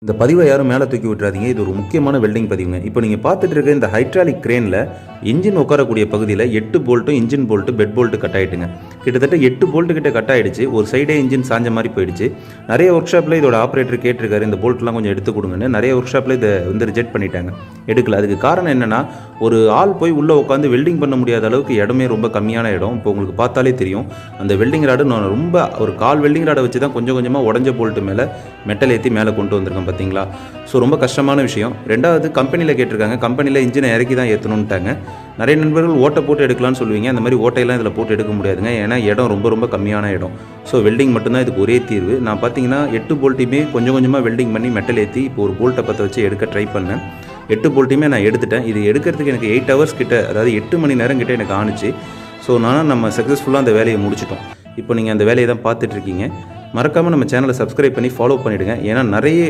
இந்த பதிவை யாரும் மேலே தூக்கி விட்டுறாதீங்க. இது ஒரு முக்கியமான வெல்டிங் பதிவுங்க. இப்போ நீங்கள் பார்த்துட்டு இருக்க இந்த ஹைட்ராலிக் கிரேனில் இன்ஜின் உட்காரக்கூடிய பகுதியில் 8 போல்ட்டும் engine bolt bed bolt cut ஆகிட்டுங்க. கிட்டத்தட்ட 8 போல்ட்டு கிட்ட கட் ஆகிடுச்சு. ஒரு சைடே இன்ஜின் சாஞ்ச மாதிரி போயிடுச்சு. நிறைய ஒர்க் ஷாப்பில் இதோட ஆப்ரேட்டர் கேட்டிருக்காரு, இந்த போல்ட்லாம் கொஞ்சம் எடுத்து கொடுங்கன்னு. நிறைய ஒர்க் ஷாப்பில் இதை ரிஜெக்ட் பண்ணிட்டாங்க, எடுக்கல. அதுக்கு காரணம் என்னென்னா, ஒரு ஆள் போய் உள்ளே உட்காந்து வெல்டிங் பண்ண முடியாத அளவுக்கு இடமே ரொம்ப கம்மியான இடம். இப்போ உங்களுக்கு பார்த்தாலே தெரியும், அந்த வெல்டிங் ராடு நான் ரொம்ப ஒரு கால் வெல்டிங் ராடை வச்சு தான் கொஞ்சம் கொஞ்சமாக உடஞ்ச போல்ட்டு மேலே மெட்டல் ஏற்றி மேலே கொண்டு வந்திருக்கேன். பார்த்தீங்களா? ஸோ ரொம்ப கஷ்டமான விஷயம். ரெண்டாவது, கம்பெனியில் கேட்டிருக்காங்க, கம்பெனியில் இன்ஜினை இறக்கி தான் ஏற்றணுன்ட்டாங்க. நிறைய நண்பர்கள் ஓட்டை போட்டு எடுக்கலான்னு சொல்லுவீங்க. அந்த மாதிரி ஓட்டையெல்லாம் இதில் போட்டு எடுக்க முடியாதுங்க. ஏன்னா இடம் ரொம்ப கம்மியான இடம். ஸோ வெல்டிங் மட்டும்தான் இதுக்கு ஒரே தீர்வு. நான் பார்த்தீங்கன்னா 8 போல்ட்டையுமே கொஞ்சம் கொஞ்சமாக வெல்டிங் பண்ணி மெட்டல் ஏற்றி இப்போ ஒரு போல்ட்டை பற்ற வச்சு எடுக்க ட்ரை பண்ணேன். 8 போல்ட்டையுமே நான் எடுத்துட்டேன். இது எடுக்கிறதுக்கு எனக்கு 8 ஹவர்ஸ் கிட்ட, அதாவது 8 மணி நேரம் கிட்ட எனக்கு ஆணுச்சு. ஸோ நம்ம சக்ஸஸ்ஃபுல்லாக அந்த வேலையை முடிச்சிட்டோம். இப்போ நீங்கள் அந்த வேலையை தான் பார்த்துட்ருக்கீங்க. மறக்காமல் நம்ம சேனலை சப்ஸ்கிரைப் பண்ணி ஃபாலோ பண்ணிவிடுங்க. ஏன்னா நிறைய